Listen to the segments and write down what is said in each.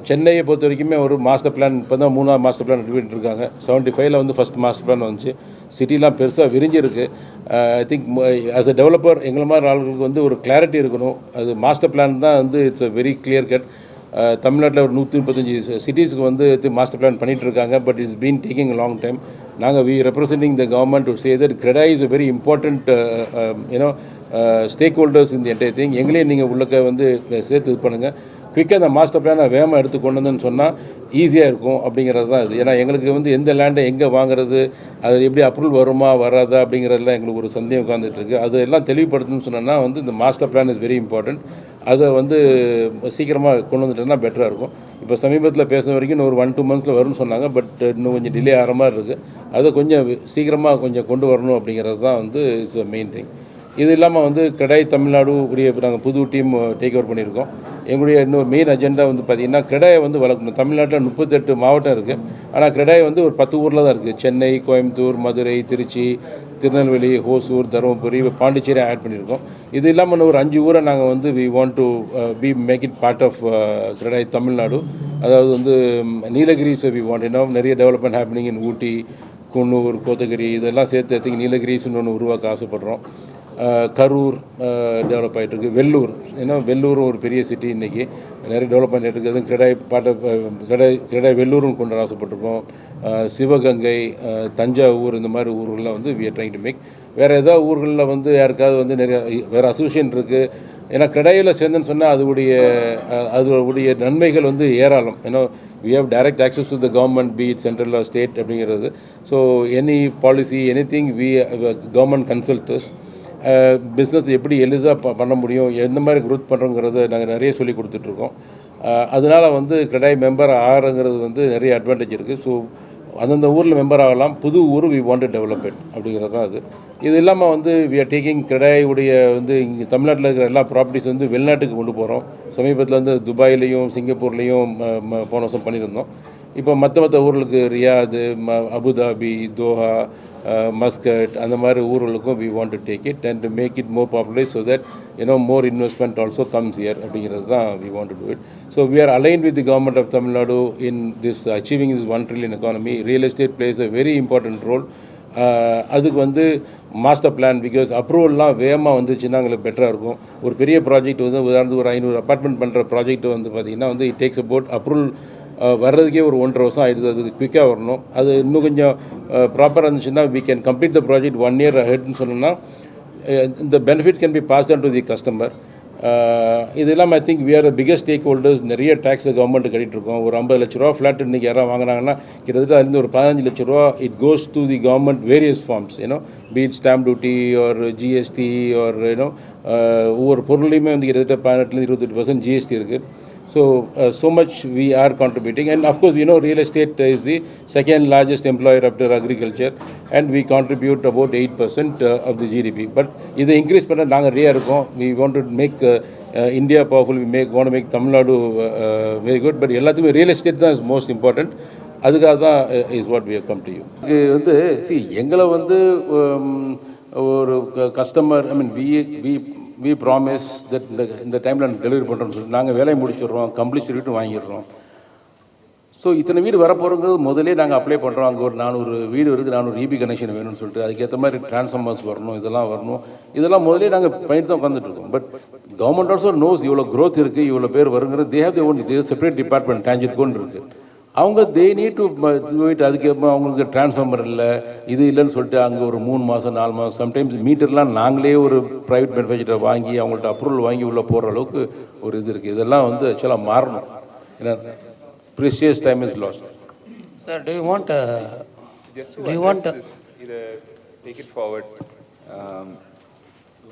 சென்னையை பொறுத்த வரைக்குமே ஒரு மாஸ்டர் பிளான் இப்போ தான் 3ஆவது மாஸ்டர் பிளான் ரெடி இருக்காங்க. 75ல் வந்து ஃபஸ்ட் மாஸ்டர் பிளான் வந்துச்சு. சிட்டிலாம் பெருசாக விரிஞ்சிருக்கு. I think as a developer எங்களை மாதிரி ஆளுங்களுக்கு வந்து ஒரு கிளாரிட்டி இருக்கணும். அது மாஸ்டர் பிளான் தான் வந்து it's a very clear cut. தமிழ்நாட்டில் ஒரு 135 சிட்டிஸ்க்கு வந்து மாஸ்டர் பிளான் பண்ணிகிட்டு இருக்காங்க. But it's been taking long time. நாங்கள் we representing the government to say that CREDAI is a very important stakeholders இந்த என்டையர் திங். எங்களையும் நீங்கள் உள்ளக்க வந்து சேர்த்து இது பண்ணுங்கள். குயிக்காக அந்த மாஸ்டர் பிளானை வேகமாக எடுத்து கொண்டு வந்தேன்னு சொன்னால் ஈஸியாக இருக்கும் அப்படிங்கிறது தான் இது. ஏன்னா எங்களுக்கு வந்து எந்த லேண்டை எங்கே வாங்குறது, அது எப்படி அப்ரூவல் வருமா வராதா அப்படிங்கிறதுலாம் எங்களுக்கு ஒரு சந்தேகம் உட்காந்துட்ருக்கு. அது எல்லாம் தெளிவுபடுத்தணும்னு சொன்னோன்னா வந்து இந்த master plan is very important. அதை வந்து சீக்கிரமாக கொண்டு வந்துட்டோன்னா பெட்டராக இருக்கும். இப்போ சமீபத்தில் பேசுன வரைக்கும் இன்னும் ஒரு 1-2 மந்த்ஸில் வரும்னு சொன்னாங்க. பட் இன்னும் கொஞ்சம் டிலே ஆகிற மாதிரி இருக்குது. அதை கொஞ்சம் சீக்கிரமாக கொஞ்சம் கொண்டு வரணும் அப்படிங்கிறது தான் வந்து இட்ஸ் அ மெயின் திங். இது இல்லாமல் வந்து கிடாய் தமிழ்நாடு உடைய நாங்கள் புது டீம் டேக் ஓவர் பண்ணியிருக்கோம். எங்களுடைய இன்னொரு மெயின் அஜெண்டா வந்து பார்த்திங்கன்னா கிடாயை வந்து வளர்க்கணும். தமிழ்நாட்டில் 38 மாவட்டம் இருக்குது. ஆனால் கிடாய் வந்து ஒரு 10 ஊரில் தான் இருக்குது. சென்னை, கோயம்புத்தூர், மதுரை, திருச்சி, திருநெல்வேலி, ஹோசூர், தருமபுரி, பாண்டிச்சேரி ஆட் பண்ணியிருக்கோம். இது இல்லாமல் இன்னும் ஒரு 5 ஊரை நாங்கள் வந்து we want to make it part of கிடாய் தமிழ்நாடு. அதாவது வந்து நீலகிரிஸ் வி வாண்ட் நிறைய development happening in Ooty, Coonoor, Kotagiri இதெல்லாம் சேர்த்து எடுத்து நீலகிரிஸ்னு ஒன்று உருவாக்க ஆசைப்பட்றோம். கரூர் டெவலப் ஆகிட்டுருக்கு. வெள்ளூர், ஏன்னா வெள்ளூரும் ஒரு பெரிய சிட்டி இன்றைக்கி நிறைய டெவலப் பண்ணிட்டு இருக்குது. அதுவும் கிடாய் வெள்ளூரும் கொண்டு வர ஆசைப்பட்டிருக்கோம். சிவகங்கை, தஞ்சாவூர் இந்த மாதிரி ஊர்களில் வந்து we are trying to make. வேறு ஏதாவது ஊர்களில் வந்து யாருக்காவது வந்து நிறைய வேறு அசோசியேஷன் இருக்குது. ஏன்னா கிடாயில் சேர்ந்துன்னு சொன்னால் அதோடைய நன்மைகள் வந்து ஏராளம். ஏன்னா we have direct access to the government, be it central or state அப்படிங்கிறது. So any policy anything we government consultors. Business எப்படி எளிதாக பண்ண முடியும், எந்த மாதிரி க்ரோத் பண்ணுறோங்கிறத நாங்கள் நிறைய சொல்லி கொடுத்துட்ருக்கோம். அதனால் வந்து கிடாய் மெம்பர் ஆகிறங்கிறது வந்து நிறைய அட்வான்டேஜ் இருக்குது. ஸோ அந்தந்த ஊரில் மெம்பர் ஆகலாம். புது ஊர் we want to develop it அப்படிங்கிறது தான் அது. இது இல்லாமல் வந்து வி ஆர் டேக்கிங் கிடாயுடைய வந்து இங்கே தமிழ்நாட்டில் இருக்கிற எல்லா ப்ராப்பர்ட்டிஸ் வந்து வெளிநாட்டுக்கு கொண்டு போகிறோம். சமீபத்தில் வந்து துபாயிலையும் சிங்கப்பூர்லேயும் போன வருஷம் பண்ணியிருந்தோம். இப்போ மற்ற ஊர்களுக்கு ரியாது, அபுதாபி, தோஹா, மஸ்கட் அந்த மாதிரி ஊர்களுக்கும் we want to take it and make it more popularise so that more investment also comes here அப்படிங்கிறது தான் we want to do it. So we are aligned with the government of Tamil Nadu in this achieving this 1 trillion economy. Real estate plays a very important role. அதுக்கு வந்து master plan because அப்ரூவல்லாம் வேகமாக வந்துச்சுன்னா எங்களுக்கு பெட்டராக இருக்கும். ஒரு பெரிய ப்ராஜெக்ட் வந்து உதாரணத்துக்கு ஒரு 500 அப்பார்ட்மெண்ட் பண்ணுற ப்ராஜெக்ட் வந்து பார்த்திங்கன்னா வந்து இட் டேக்ஸ் அபவுட் அப்ரூவல் வர்றதுக்கே ஒரு 1.5 வருஷம் ஆயிடுது. அதுக்கு குயிக்காக வரணும். அது இன்னும் கொஞ்சம் ப்ராப்பராக இருந்துச்சுன்னா we can complete the project 1 year அஹெட்னு சொன்னோம்னா இந்த benefit can be passed on to the customer. இது இல்லாமல் I think we are biggest stakeholders. நிறைய டேக்ஸ் கவர்மெண்ட்டு கட்டிகிட்ருக்கோம். ஒரு 50 லட்ச ரூபா ஃப்ளாட் இன்றைக்கி யாராவது வாங்கினாங்கன்னா கிட்டத்தட்ட அதுலேருந்து ஒரு 15 லட்ச ரூபா it goes to the government various forms. Be it stamp duty or GST or ஒவ்வொரு பொருளையுமே வந்து கிட்டத்தட்ட 18-28% ஜிஎஸ்டி இருக்குது. So much we are contributing, and of course real estate is the second largest employer after agriculture, and we contribute about 8% of the GDP. But இதை increase பண்ண நாங்கள் ரெடியாக இருக்கோம். we want to make India powerful. We want to make Tamil Nadu very good. But எல்லாத்துக்குமே real estate தான் is most important. அதுக்காக தான் is what we have come to you. இது வந்து எங்களை வந்து ஒரு கஸ்டமர் we promise that இந்த டைமில் டெலிவரி பண்ணுறோம்னு சொல்லிட்டு நாங்கள் வேலையை முடிச்சிடுறோம், கம்ப்ளீட் சொல்லிட்டு வாங்கிடுறோம். ஸோ இத்தனை வீடு வரப்போகிறது முதலே நாங்கள் அப்ளை பண்ணுறோம். அங்கே ஒரு 400 வீடு இருக்குது, 400 EB கனெக்ஷன் வேணும்னு சொல்லிட்டு அதுக்கேற்ற மாதிரி டிரான்ஸ்ஃபார்மர்ஸ் வரணும், இதெல்லாம் முதலே நாங்கள் பண்ணிட்டு தான் உட்காந்துட்ருக்கோம். பட் கவர்மெண்ட் ஆல்சோ நோஸ் இவ்வளோ க்ரோத் இருக்குது, இவ்வளோ பேர் வருங்கிறது. They have the own separate department டான்ஜெட்கோன்னு இருக்குது. அவங்க தே நீட் டு போயிட்டு அதுக்கப்புறம் அவங்களுக்கு டிரான்ஸ்ஃபார்மர் இல்லை, இது இல்லைன்னு சொல்லிட்டு அங்கே ஒரு 3 மாதம் 4 மாதம் சம்டைம்ஸ் மீட்டர்லாம் நாங்களே ஒரு ப்ரைவேட் மேனுஃபேக்சரர் வாங்கி அவங்கள்ட்ட அப்ரூவல் வாங்கி உள்ளே போகிற அளவுக்கு ஒரு இது இருக்குது. இதெல்லாம் வந்து ஆக்சுவலாக மாறணும். ஏன்னா precious time is lost. Sir, do you want take it forward?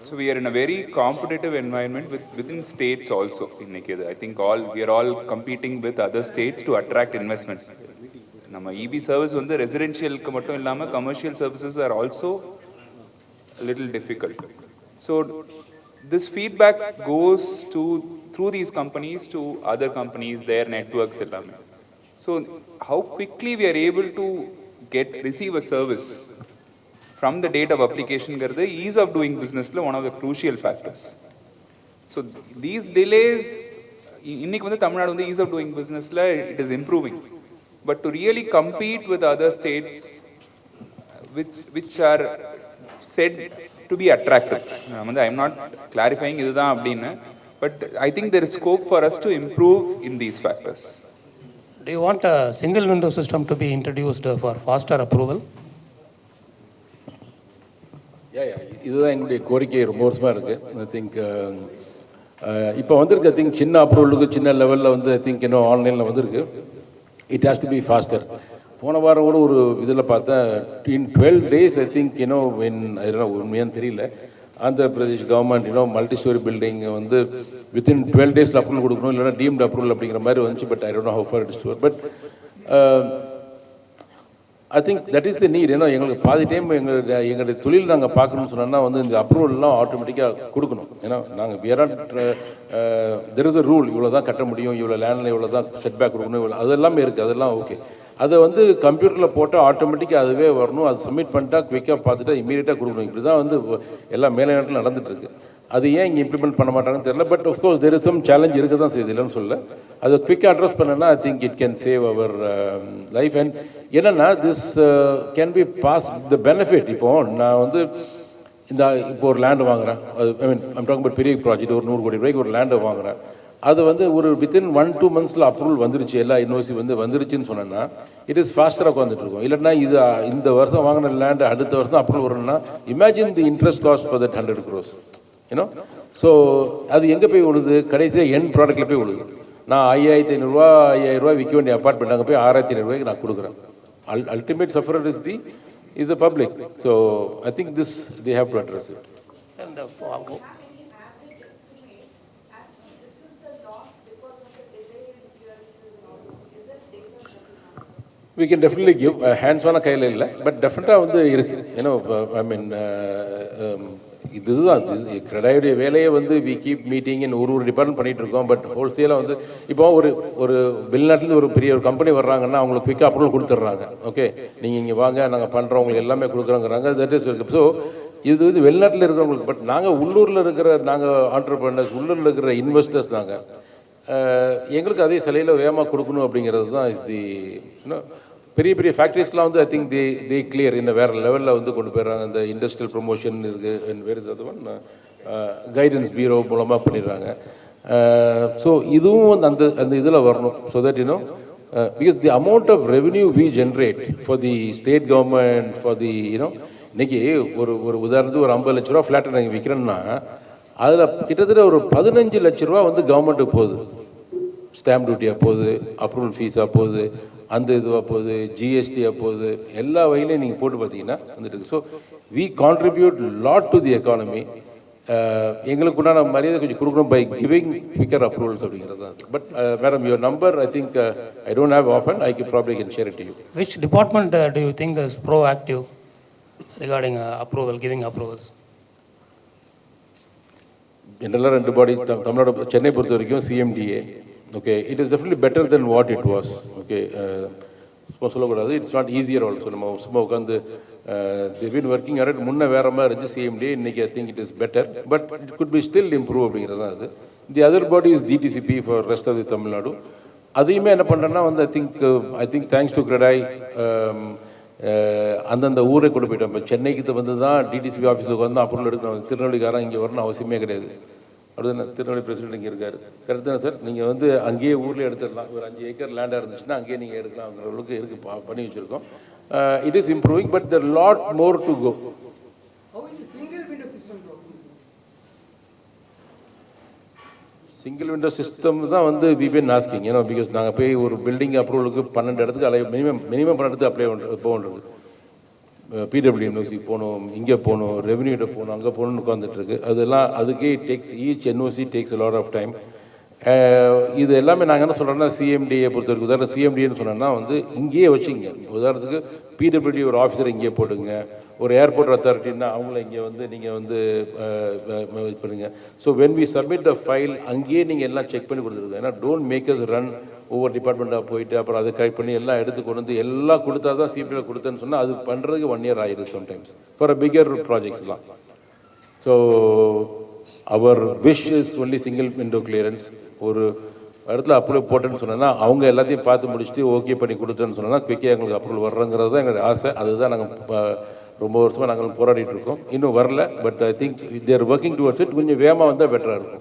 So we are in a very competitive environment within states also in Nikeda. I think we are all competing with other states to attract investments. Nama EB service on the residential ku mattum illama commercial services are also a little difficult. So this feedback goes through these companies to other companies, their networks ellame. So how quickly we are able to receive a service from the date of application garde ease of doing business la one of the crucial factors. So these delays இன்னைக்கு வந்து தமிழ்நாடு வந்து is of doing பிஸ்னஸில் it is improving. But to really compete with other states which are said to be attractive. I am not clarifying இதுதான் அப்படின்னு, but I think there is scope for us to improve in these factors. Do you want a single window system to be introduced for faster approval? இதுதான் எங்களுடைய கோரிக்கை ரொம்ப வருஷமாக இருக்குது. I think இப்போ வந்திருக்கு. ஐ திங்க் சின்ன அப்ரூவலுக்கு சின்ன லெவலில் வந்து ஐ திங்க் இன்னும் ஆன்லைனில் வந்திருக்கு. It has to be pastor. போன வாரம் கூட ஒரு இதில் பார்த்தேன், இன் 12 days ஐ திங்க் அதெல்லாம் உண்மையானு தெரியல, Andhra Pradesh government multi story building வந்து வித்தின் 12 days அப்ரூவல் கொடுக்கணும், இல்லைனா டீம்டு அப்ரூவல் அப்படிங்கிற மாதிரி வந்துச்சு. But I don't know how for it is but I think that is the need. எங்களுக்கு பாதி டைம் எங்களுடைய தொழில் நாங்கள் பார்க்கணும்னு சொன்னோம்னா வந்து இந்த அப்ரூவல்லாம் ஆட்டோமேட்டிக்காக கொடுக்கணும். ஏன்னா நாங்கள் தெர் இஸ் அ ரூல், இவ்வளோ தான் கட்ட முடியும், இவ்வளோ லேண்டில் இவ்வளோ தான் செட்பேக் கொடுக்கணும், இவ்வளோ அதெல்லாமே இருக்குது, அதெல்லாம் ஓகே. அதை வந்து கம்ப்யூட்டரில் போட்டால் ஆட்டோமேட்டிக்காக அதுவே வரணும், அது சப்மிட் பண்ணிட்டா குவிக்காக பார்த்துட்டு இமீடியட்டாக கொடுக்கணும். இப்படி தான் வந்து எல்லா மேலே நாட்டில் நடந்துகிட்ருக்கு. அது ஏன் இங்கே இம்ப்ளிமெண்ட் பண்ண மாட்டாங்கன்னு தெரியல. But of course there is some challenge இருக்க தான் செய்யுது, இல்லைன்னு சொல்ல. அதை குவிக்காக அட்ரஸ் பண்ணனா I think it can save our life. And என்னென்னா this can be pass the benefit. இப்போது நான் வந்து இப்போ ஒரு லேண்டு வாங்குகிறேன், அது ஐம் டாக்கிங் அபவுட் பெரிய ப்ராஜெக்ட், ஒரு 100 கோடி ரூபாய்க்கு ஒரு லேண்டை வாங்குகிறேன். அது வந்து ஒரு வித்தின் 1-2 months அப்ரூவல் வந்துருச்சு, எல்லா யூனிவர்சிட்டி வந்து வந்துருச்சுன்னு சொன்னேன்னா இட் இஸ் ஃபாஸ்டராக உட்காந்துட்டு இருக்கும். இல்லைன்னா இது இந்த வருஷம் வாங்கின லேண்டு அடுத்த வருஷம் அப்ரூவல் வரணும்னா imagine the interest cost for that 100 crores. So அது எங்கே போய் விழுது? கடைசியாக என் ப்ராடக்ட்டில் போய் விழுது. நான் 5500 5000 விற்க வேண்டிய அப்பார்ட்மெண்ட் அங்கே போய் 6500 நான் கொடுக்குறேன். Ultimate sufferer is the public. So I think this they have to address it. We can definitely give hands-on கையில் இல்லை, பட் டெஃபினட்டாக வந்து இருக்குது. இதுதான் கிரெடாயுடைய வேலையை வந்து வி கீப் மீட்டிங் ஒரு டிபார்ட்மெண்ட் பண்ணிகிட்டு இருக்கோம். பட் ஹோல்சேலாக வந்து இப்போ ஒரு வெளிநாட்டிலேருந்து ஒரு பெரிய ஒரு கம்பெனி வர்றாங்கன்னா அவங்களுக்கு குயிக்காக அப்ரூவல் கொடுத்துட்றாங்க. ஓகே, நீங்கள் இங்கே வாங்க, நாங்கள் பண்ணுறோம், உங்களுக்கு எல்லாமே கொடுக்குறோங்கிறாங்க. தட் இஸ் ஸோ இது வந்து வெளிநாட்டில் இருக்கிறவங்களுக்கு. பட் நாங்கள் உள்ளூரில் இருக்கிற நாங்கள் ஆண்டர்பிரினர்ஸ், உள்ளூரில் இருக்கிற இன்வெஸ்டர்ஸ் நாங்கள் எங்களுக்கு அதே சிலையில் வேகமாக கொடுக்கணும் அப்படிங்கிறது தான் இஸ் தி பெரிய பெரிய ஃபேக்ட்ரிஸ்லாம் வந்து ஐ திங்க் தே கிளியர் இன்னும் வேறு லெவலில் வந்து கொண்டு போயிடுறாங்க. இந்த இண்டஸ்ட்ரியல் ப்ரொமோஷன் இருக்குது, வேறு ஏதாவது கைடன்ஸ் பீரோ மூலமாக பண்ணிடுறாங்க. ஸோ இதுவும் வந்து அந்த இதில் வரணும். So that because the amount of revenue we generate for the state government for the இன்னைக்கு ஒரு உதாரணத்துக்கு ஒரு 50 லட்ச ரூபா ஃப்ளாட்டை நாங்கள் விற்கிறோன்னா அதில் கிட்டத்தட்ட ஒரு 15 லட்ச ரூபா வந்து கவர்மெண்ட்டுக்கு போகுது. ஸ்டாம்ப் டியூட்டியாக போகுது, அப்ரூவல் ஃபீஸாக போகுது, அந்த இதுவாக போகுது, ஜிஎஸ்டியாக போகுது, எல்லா வகையிலையும் நீங்கள் போட்டு பார்த்தீங்கன்னா வந்துட்டு. So we contribute lot to the economy. எங்களுக்கு உண்டான மரியாதை கொஞ்சம் கொடுக்கணும் பை கிவிங் குவிக்கர் அப்ரூவல்ஸ் அப்படிங்கிறது தான். But madam, your number I think I don't have often, I can probably can share it to you. Which department do you think is proactive regarding approval, giving approvals? ஜென்ரலாக 2 பாடி தமிழ்நாடு, சென்னை பொறுத்த வரைக்கும் CMDA. Okay, it is definitely better then what it was. Okay, சும்மா சொல்லக்கூடாது, it's not easier also. நம்ம சும்மா உட்காந்து they've been working hard. முன்ன வேற மாதிரி இருந்துச்சு சிஎம்டிஏ, இன்னைக்கு I think it is better, but it could be still improve அப்படிங்கிறது தான் அது. The other body is DTCP for rest of the Tamil Nadu. அதையுமே என்ன பண்ணுறேன்னா வந்து I think thanks to CREDAI அந்தந்த ஊரை கொண்டு போயிட்டோம். இப்போ சென்னைக்கு வந்து தான் டிடிசிபி ஆஃபீஸில் வந்து அப்ரூவல் எடுக்கணும். திருநெல்வேலிக்காரன் இங்கே வரணும் அவசியமே கிடையாது. அப்படிதான் திருநெல்வேலி பிரசிடென்ட் இங்கே இருக்காரு. கரெக்ட் தானே சார்? நீங்கள் வந்து அங்கேயே ஊரில் எடுத்துடலாம். ஒரு 5 ஏக்கர் லேண்டாக இருந்துச்சுன்னா அங்கேயே நீங்கள் எடுக்கலாம். அப்படிங்கிற அளவுக்கு இருக்குது, பண்ணி வச்சுருக்கோம். It is improving, but there lot more to go. Single window system தான் வந்து வி பின் ஆஸ்கிங். பிகாஸ் நாங்கள் போய் ஒரு பில்டிங் அப்ரூவலுக்கு 12 இடத்துக்கு மினிமம் 12 இடத்துக்கு அப்ளை போகன்றது. பிடபிள்யூ யூனிவர்சிட்டி போகணும், இங்கே போகணும், ரெவன்யூட்ட போகணும், அங்கே போகணும்னு உட்காந்துட்ருக்கு. அதெல்லாம் அதுக்கே takes, each NOC takes lot of time. இது எல்லாமே நாங்கள் என்ன சொல்கிறோன்னா சிஎம்டிஏ பொறுத்த வரைக்கும், உதாரணம் சிஎம்டிஏன்னு சொன்னோன்னா வந்து இங்கேயே வச்சுங்க. உதாரணத்துக்கு பிடபிள்யூ ஒரு ஆஃபீஸரை இங்கேயே போட்டுங்க, ஒரு ஏர்போர்ட் அத்தாரிட்டின்னா அவங்கள இங்கே வந்து நீங்கள் வந்து இது பண்ணுங்க. So when we submit the file அங்கேயே நீங்கள் எல்லாம் செக் பண்ணி கொடுத்துருங்க. ஏன்னா டோன்ட் மேக் அஸ் ரன் ஒவ்வொரு டிபார்ட்மெண்ட்டாக போயிட்டு அப்புறம் அதை கரெக்ட் பண்ணி எல்லாம் எடுத்து கொண்டு வந்து எல்லாம் கொடுத்தா தான் சிபிஐ கொடுத்தேன்னு சொன்னால் அது பண்ணுறதுக்கு 1 year ஆகிடும் சம்டைம்ஸ் ஃபார் அ பிகர் ப்ராஜெக்ட்ஸ்லாம். So our wish is only single window clearance. ஒரு இடத்துல அப்ரூவல் போட்டேன்னு சொன்னோன்னா அவங்க எல்லாத்தையும் பார்த்து முடிச்சுட்டு ஓகே பண்ணி கொடுத்தேன்னு சொன்னால் குயிக்காக எங்களுக்கு அப்ரூவல் வர்றங்கிறது தான் எங்களுடைய ஆசை. அதுதான் நாங்கள் ரொம்ப வருஷமாக நாங்கள் போராடிட்டு இருக்கோம். இன்னும் வரல, but I think they're working towards it. கொஞ்சம் வேகமாக வந்தால் பெட்டராக இருக்கும்.